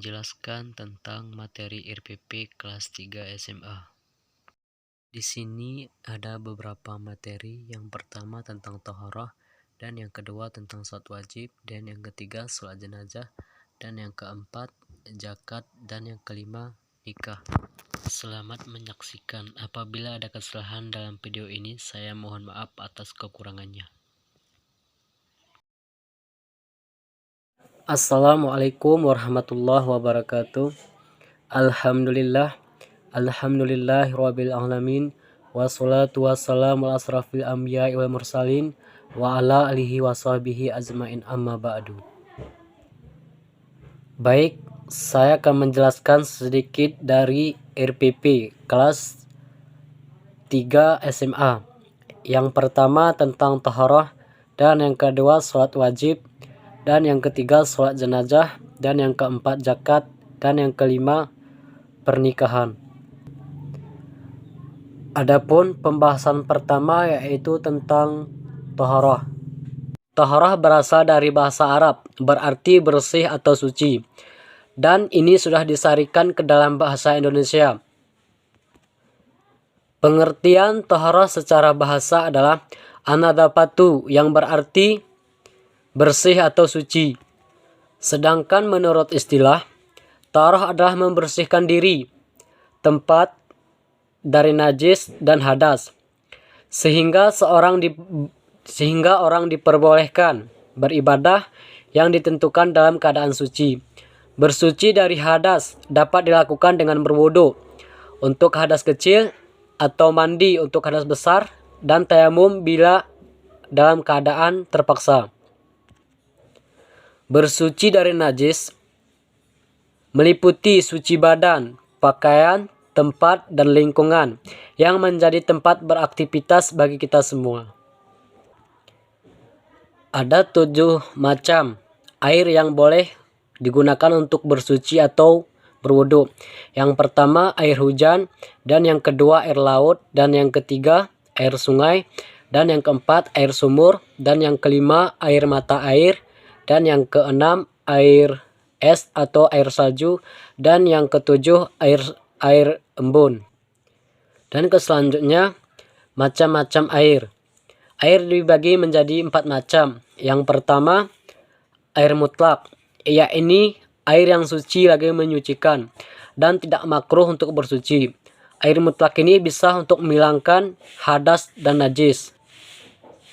menjelaskan tentang materi RPP kelas 3 SMA. Di sini ada beberapa materi. Yang pertama tentang toharoh, dan yang kedua tentang sholat wajib, dan yang ketiga sholat jenazah, dan yang keempat zakat, dan yang kelima nikah. Selamat menyaksikan. Apabila ada kesalahan dalam video ini, saya mohon maaf atas kekurangannya. Assalamualaikum warahmatullahi wabarakatuh. Alhamdulillahirabbil alamin, wassalatu wassalamu ala asrafil anbiya'i wal mursalin wa ala alihi washabihi ajmain, amma ba'du. Baik, saya akan menjelaskan sedikit dari RPP kelas 3 SMA. Yang pertama tentang taharah, dan yang kedua sholat wajib, dan yang ketiga sholat jenazah, dan yang keempat zakat, dan yang kelima pernikahan. Adapun pembahasan pertama yaitu tentang taharah. Taharah berasal dari bahasa Arab, berarti bersih atau suci, dan ini sudah disarikan ke dalam bahasa Indonesia. Pengertian taharah secara bahasa adalah an-nadhafatu, yang berarti bersih atau suci. Sedangkan menurut istilah, taharah adalah membersihkan diri, tempat dari najis dan hadas, sehingga orang diperbolehkan beribadah yang ditentukan dalam keadaan suci. Bersuci dari hadas dapat dilakukan dengan berwudu untuk hadas kecil, atau mandi untuk hadas besar, dan tayamum bila dalam keadaan terpaksa. Bersuci dari najis meliputi suci badan, pakaian, tempat, dan lingkungan yang menjadi tempat beraktivitas bagi kita semua. Ada 7 macam air yang boleh digunakan untuk bersuci atau berwudu. Yang pertama air hujan, dan yang kedua air laut, dan yang ketiga air sungai, dan yang keempat air sumur, dan yang kelima air mata air, dan yang keenam air es atau air salju, dan yang ketujuh air embun. Dan selanjutnya macam-macam air. Air dibagi menjadi 4 macam. Yang pertama air mutlak, yakni air yang suci lagi menyucikan dan tidak makruh untuk bersuci. Air mutlak ini bisa untuk menghilangkan hadas dan najis.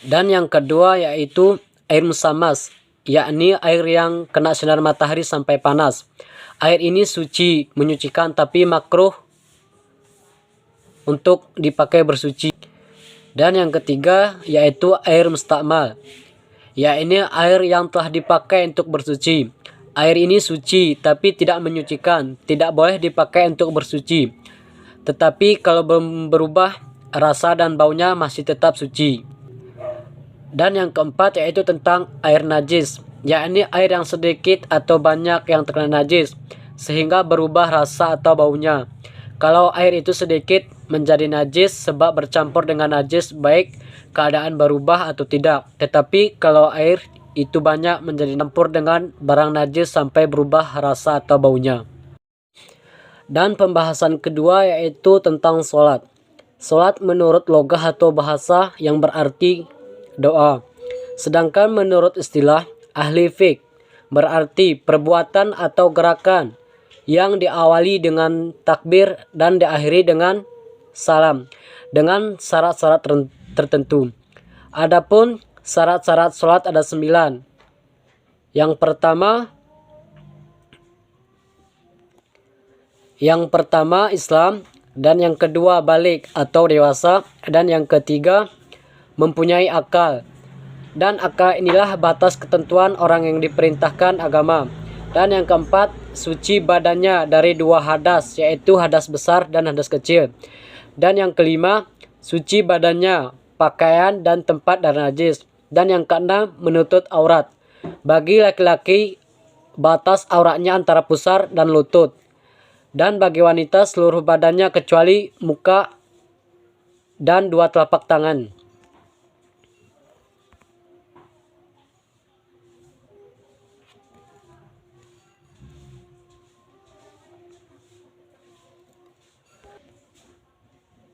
Dan yang kedua yaitu air musammas, yakni air yang kena sinar matahari sampai panas. Air ini suci, menyucikan, tapi makruh untuk dipakai bersuci. Dan yang ketiga yaitu air mustakmal, yakni air yang telah dipakai untuk bersuci. Air ini suci tapi tidak menyucikan, tidak boleh dipakai untuk bersuci. Tetapi kalau belum berubah rasa dan baunya masih tetap suci. Dan yang keempat yaitu tentang air najis, yakni air yang sedikit atau banyak yang terkena najis sehingga berubah rasa atau baunya. Kalau air itu sedikit menjadi najis sebab bercampur dengan najis, baik keadaan berubah atau tidak. Tetapi kalau air itu banyak menjadi campur dengan barang najis sampai berubah rasa atau baunya. Dan pembahasan kedua yaitu tentang sholat. Sholat menurut logah atau bahasa yang berarti doa. Sedangkan menurut istilah ahli fiqh berarti perbuatan atau gerakan yang diawali dengan takbir dan diakhiri dengan salam dengan syarat-syarat tertentu. Adapun syarat-syarat sholat ada 9. Yang pertama Islam, dan yang kedua balik atau dewasa, dan yang ketiga mempunyai akal. Dan akal inilah batas ketentuan orang yang diperintahkan agama. Dan yang keempat suci badannya dari 2 hadas, yaitu hadas besar dan hadas kecil. Dan yang kelima suci badannya, pakaian dan tempat dari najis. Dan yang keenam menutup aurat. Bagi laki-laki batas auratnya antara pusar dan lutut. Dan bagi wanita seluruh badannya kecuali muka dan 2 telapak tangan.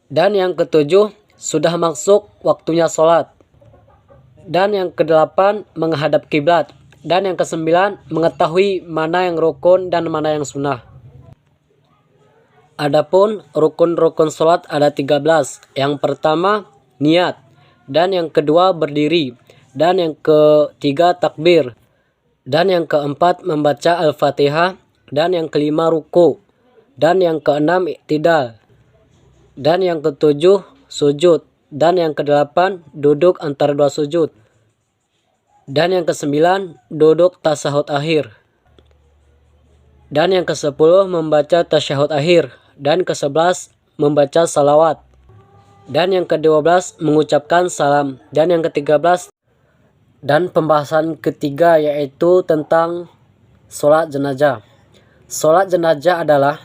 Dan yang ketujuh, sudah masuk waktunya sholat. Dan yang kedelapan, menghadap kiblat. Dan yang kesembilan, mengetahui mana yang rukun dan mana yang sunnah. Adapun rukun-rukun sholat ada 13. Yang pertama, niat. Dan yang kedua, berdiri. Dan yang ketiga, takbir. Dan yang keempat, membaca Al-Fatihah. Dan yang kelima, ruku. Dan yang keenam, i'tidal. Dan yang ketujuh, sujud. Dan yang kedelapan, duduk antara dua sujud. Dan yang kesembilan, duduk tasyahud akhir. Dan yang kesepuluh, membaca tasyahud akhir. Dan ke-11 membaca salawat. Dan yang ke-12 mengucapkan salam. Dan yang ke-13 dan pembahasan ketiga yaitu tentang sholat jenazah. Sholat jenazah adalah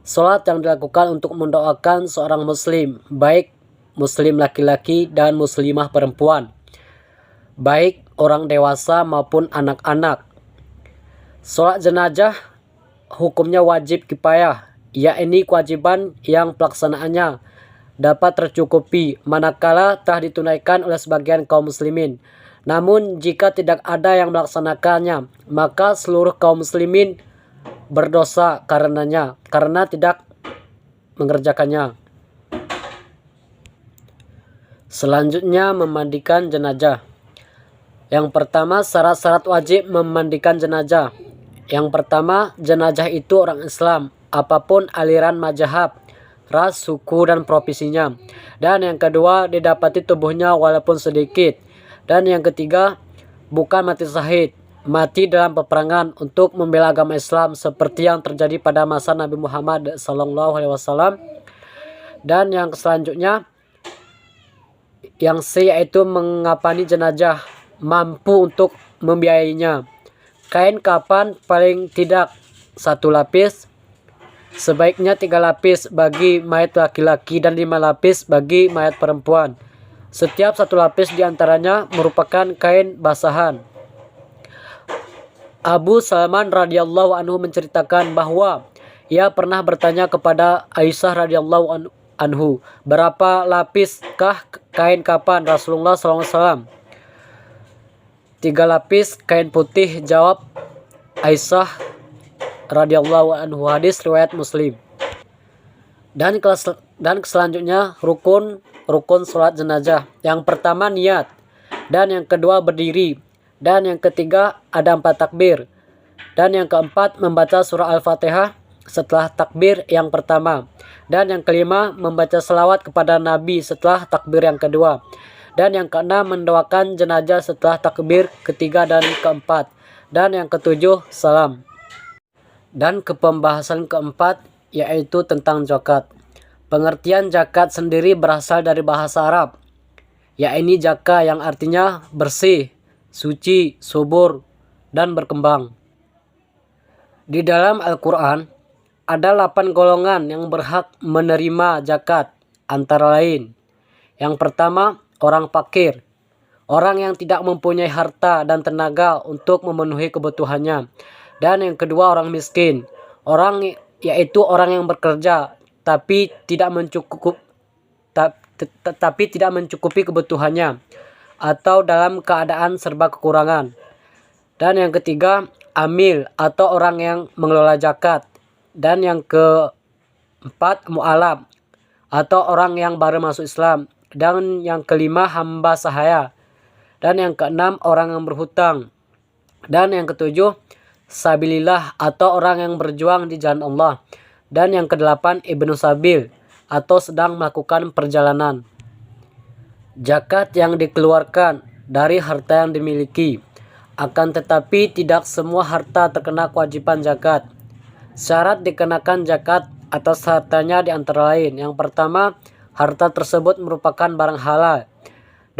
sholat yang dilakukan untuk mendoakan seorang muslim, baik muslim laki-laki dan muslimah perempuan, baik orang dewasa maupun anak-anak. Sholat jenazah hukumnya wajib kifayah, yakni kewajiban yang pelaksanaannya dapat tercukupi manakala telah ditunaikan oleh sebagian kaum muslimin. Namun jika tidak ada yang melaksanakannya, maka seluruh kaum muslimin berdosa karenanya, karena tidak mengerjakannya. Selanjutnya, memandikan jenazah. Yang pertama, syarat-syarat wajib memandikan jenazah. Yang pertama, jenazah itu orang Islam, apapun aliran mazhab, ras, suku, dan profesinya. Dan yang kedua, didapati tubuhnya walaupun sedikit. Dan yang ketiga, bukan mati syahid, mati dalam peperangan untuk membela agama Islam seperti yang terjadi pada masa Nabi Muhammad SAW. Dan yang selanjutnya, yang C yaitu mengapani jenazah, mampu untuk membiayainya. Kain kafan paling tidak 1 lapis, sebaiknya 3 lapis bagi mayat laki-laki dan 5 lapis bagi mayat perempuan. Setiap 1 lapis diantaranya merupakan kain basahan. Abu Salman radhiyallahu anhu menceritakan bahwa ia pernah bertanya kepada Aisyah radhiyallahu anhu, berapa lapiskah kain kafan Rasulullah SAW? 3 lapis kain putih, jawab Aisyah radhiyallahu anhu. Hadis riwayat Muslim. Dan selanjutnya rukun sholat jenazah. Yang pertama niat, dan yang kedua berdiri, dan yang ketiga ada 4 takbir, dan yang keempat membaca surah Al-Fatihah setelah takbir yang pertama, dan yang kelima membaca selawat kepada Nabi setelah takbir yang kedua, dan yang keenam mendoakan jenazah setelah takbir ketiga dan keempat, dan yang ketujuh salam. Dan ke pembahasan keempat yaitu tentang zakat. Pengertian zakat sendiri berasal dari bahasa Arab, yakni zaka yang artinya bersih, suci, subur, dan berkembang. Di dalam Al-Quran ada 8 golongan yang berhak menerima zakat, antara lain: yang pertama, orang fakir, orang yang tidak mempunyai harta dan tenaga untuk memenuhi kebutuhannya. Dan yang kedua, orang miskin, yaitu orang yang bekerja tapi tidak mencukupi kebutuhannya atau dalam keadaan serba kekurangan. Dan yang ketiga, amil atau orang yang mengelola zakat. Dan yang keempat, mu'alaf atau orang yang baru masuk Islam. Dan yang kelima, hamba sahaya. Dan yang keenam, orang yang berhutang. Dan yang ketujuh, sabilillah atau orang yang berjuang di jalan Allah. Dan yang kedelapan, ibnu sabil atau sedang melakukan perjalanan. Zakat yang dikeluarkan dari harta yang dimiliki, akan tetapi tidak semua harta terkena kewajiban zakat. Syarat dikenakan zakat atas hartanya di antara lain: yang pertama, harta tersebut merupakan barang halal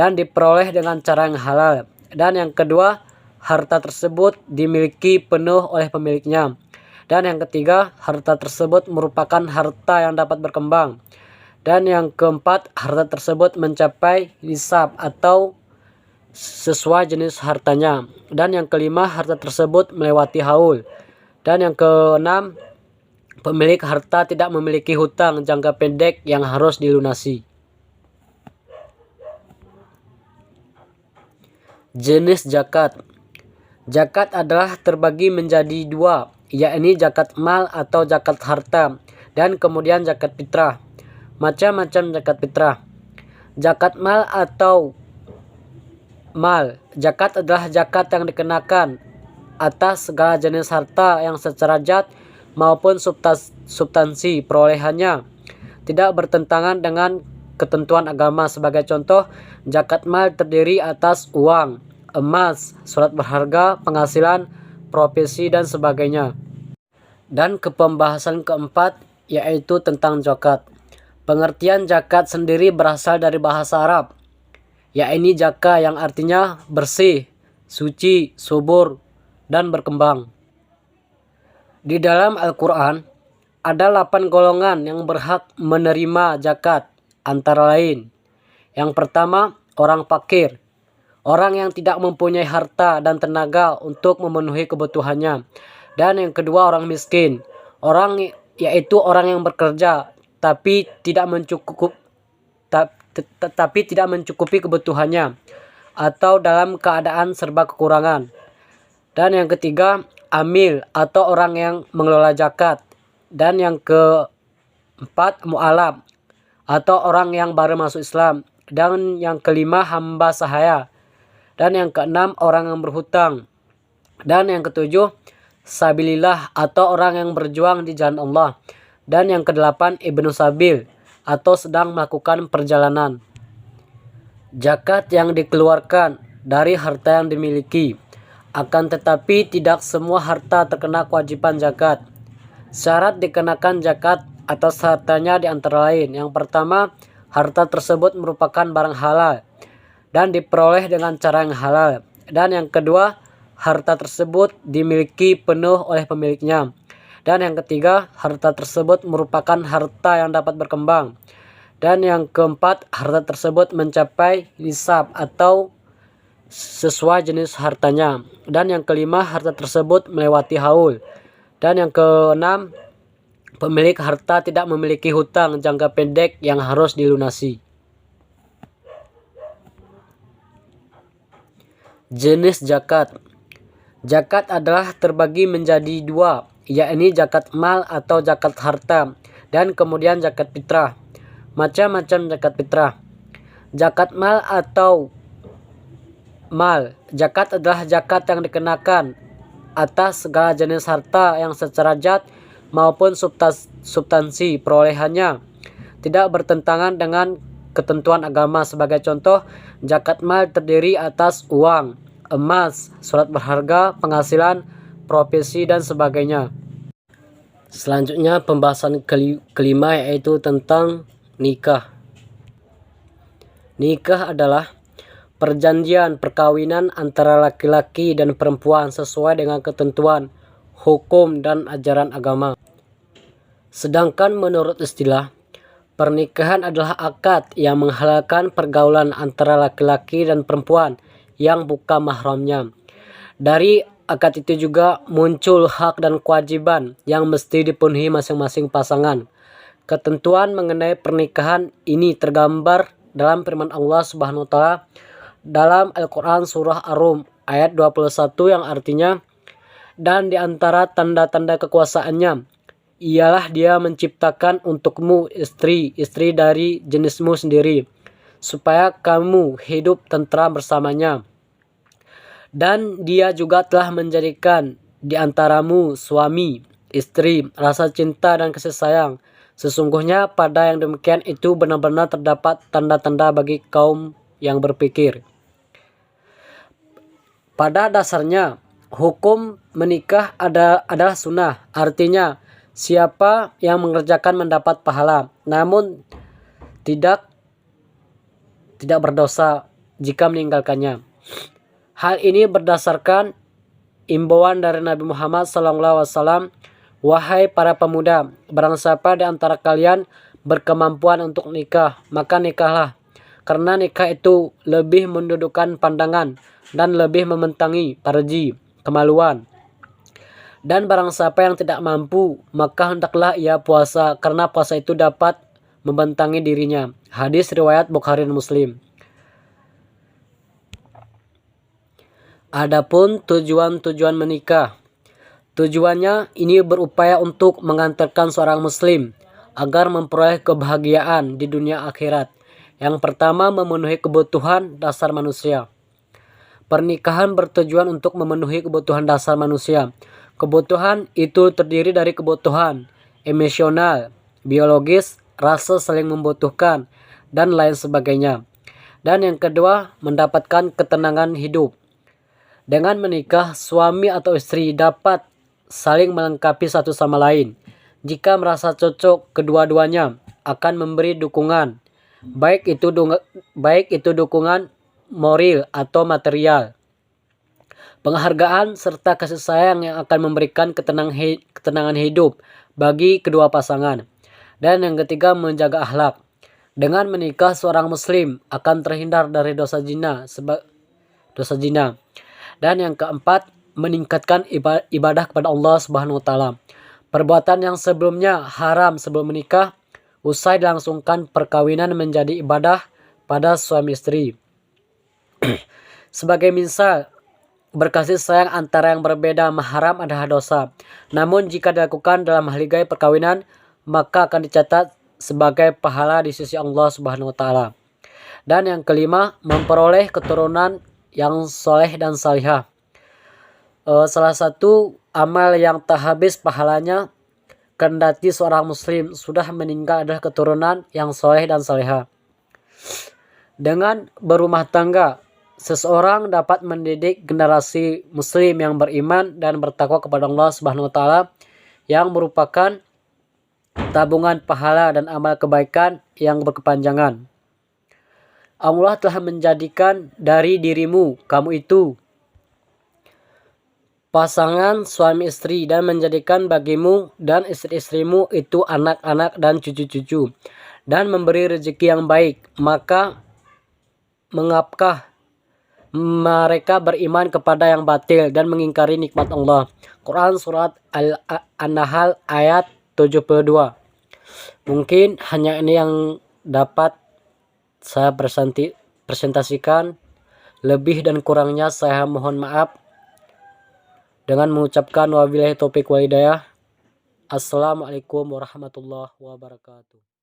dan diperoleh dengan cara yang halal. Dan yang kedua, harta tersebut dimiliki penuh oleh pemiliknya. Dan yang ketiga, harta tersebut merupakan harta yang dapat berkembang. Dan yang keempat, harta tersebut mencapai nisab atau sesuai jenis hartanya. Dan yang kelima, harta tersebut melewati haul. Dan yang keenam, Pemilik harta tidak memiliki hutang jangka pendek yang harus dilunasi. Jenis zakat. Zakat adalah terbagi menjadi dua, yakni zakat mal atau zakat harta, dan kemudian zakat fitrah. Macam-macam zakat fitrah. Zakat mal atau mal. Zakat adalah zakat yang dikenakan atas segala jenis harta yang secara zat maupun substansi perolehannya tidak bertentangan dengan ketentuan agama. Sebagai contoh, zakat mal terdiri atas uang, emas, surat berharga, penghasilan, profesi, dan sebagainya. Dan ke pembahasan keempat, yaitu tentang zakat. Pengertian zakat sendiri berasal dari bahasa Arab, yakni zaka yang artinya bersih, suci, subur, dan berkembang. Di dalam Al-Quran, ada 8 golongan yang berhak menerima zakat, antara lain. Yang pertama, orang fakir, orang yang tidak mempunyai harta dan tenaga untuk memenuhi kebutuhannya. Dan yang kedua, orang miskin, yaitu orang yang bekerja tapi tidak mencukupi kebutuhannya atau dalam keadaan serba kekurangan. Dan yang ketiga, amil atau orang yang mengelola zakat. Dan yang keempat, mu'alaf atau orang yang baru masuk Islam. Dan yang kelima, hamba sahaya. Dan yang keenam, orang yang berhutang. Dan yang ketujuh, sabilillah atau orang yang berjuang di jalan Allah. Dan yang kedelapan, ibnu sabil atau sedang melakukan perjalanan. Zakat yang dikeluarkan dari harta yang dimiliki. Akan tetapi tidak semua harta terkena kewajiban zakat. Syarat dikenakan zakat atas hartanya di antara lain. Yang pertama, harta tersebut merupakan barang halal dan diperoleh dengan cara yang halal. Dan yang kedua, harta tersebut dimiliki penuh oleh pemiliknya. Dan yang ketiga, harta tersebut merupakan harta yang dapat berkembang. Dan yang keempat, harta tersebut mencapai nisab atau sesuai jenis hartanya. Dan yang kelima, harta tersebut melewati haul. Dan yang keenam, pemilik harta tidak memiliki hutang jangka pendek yang harus dilunasi. Jenis zakat. Zakat adalah terbagi menjadi dua, yakni zakat mal atau zakat harta, dan kemudian zakat fitrah. Macam-macam zakat fitrah. Zakat mal atau mal. Zakat adalah zakat yang dikenakan atas segala jenis harta yang secara zat maupun substansi perolehannya tidak bertentangan dengan ketentuan agama. Sebagai contoh, zakat mal terdiri atas uang, emas, surat berharga, penghasilan, profesi, dan sebagainya. Selanjutnya pembahasan kelima, yaitu tentang nikah. Nikah adalah perjanjian perkawinan antara laki-laki dan perempuan sesuai dengan ketentuan hukum dan ajaran agama. Sedangkan menurut istilah, pernikahan adalah akad yang menghalalkan pergaulan antara laki-laki dan perempuan yang bukan mahramnya. Dari akad itu juga muncul hak dan kewajiban yang mesti dipenuhi masing-masing pasangan. Ketentuan mengenai pernikahan ini tergambar dalam firman Allah Subhanahu wa taala dalam Al-Quran surah Ar-Rum ayat 21 yang artinya, dan di antara tanda-tanda kekuasaannya ialah dia menciptakan untukmu istri dari jenismu sendiri, supaya kamu hidup tentram bersamanya. Dan dia juga telah menjadikan di antaramu suami, istri, rasa cinta dan kasih sayang. Sesungguhnya pada yang demikian itu benar-benar terdapat tanda-tanda bagi kaum yang berpikir. Pada dasarnya, hukum menikah adalah sunnah, artinya siapa yang mengerjakan mendapat pahala, namun tidak berdosa jika meninggalkannya. Hal ini berdasarkan imbauan dari Nabi Muhammad SAW, wahai para pemuda, barang siapa di antara kalian berkemampuan untuk nikah, maka nikahlah, karena nikah itu lebih mendudukkan pandangan dan lebih mementangi parji, kemaluan. Dan barang siapa yang tidak mampu, maka hendaklah ia puasa, karena puasa itu dapat membentangi dirinya. Hadis riwayat Bukhari dan Muslim. Adapun tujuan-tujuan menikah. Tujuannya ini berupaya untuk mengantarkan seorang muslim agar memperoleh kebahagiaan di dunia akhirat. Yang pertama, memenuhi kebutuhan dasar manusia. Pernikahan bertujuan untuk memenuhi kebutuhan dasar manusia. Kebutuhan itu terdiri dari kebutuhan emosional, biologis, rasa saling membutuhkan, dan lain sebagainya. Dan yang kedua, mendapatkan ketenangan hidup. Dengan menikah, suami atau istri dapat saling melengkapi satu sama lain. Jika merasa cocok, kedua-duanya akan memberi dukungan, baik itu dukungan moral atau material, penghargaan, serta kasih sayang yang akan memberikan ketenangan hidup bagi kedua pasangan. Dan yang ketiga, menjaga akhlak. Dengan menikah, seorang muslim akan terhindar dari dosa zina. Dan yang keempat, meningkatkan ibadah kepada Allah Subhanahu wa taala. Perbuatan yang sebelumnya haram sebelum menikah, usai dilangsungkan perkawinan menjadi ibadah pada suami istri. Sebagai misal, berkasih sayang antara yang berbeda mahram adalah dosa. Namun jika dilakukan dalam haligai perkawinan, maka akan dicatat sebagai pahala di sisi Allah Subhanahu wa taala. Dan yang kelima, memperoleh keturunan yang soleh dan salihah. Salah satu amal yang tak habis pahalanya kendati seorang muslim sudah meninggal adalah keturunan yang soleh dan salihah. Dengan berumah tangga, seseorang dapat mendidik generasi muslim yang beriman dan bertakwa kepada Allah Subhanahu wa taala, yang merupakan tabungan pahala dan amal kebaikan yang berkepanjangan. Allah telah menjadikan dari dirimu kamu itu pasangan suami istri, dan menjadikan bagimu dan istri-istrimu itu anak-anak dan cucu-cucu, dan memberi rezeki yang baik. Maka mengapakah mereka beriman kepada yang batil dan mengingkari nikmat Allah? Quran Surat An-Nahl ayat 72. Mungkin hanya ini yang dapat saya presentasikan. Lebih dan kurangnya saya mohon maaf. Dengan mengucapkan wabillahi taufiq wal hidayah. Assalamualaikum warahmatullahi wabarakatuh.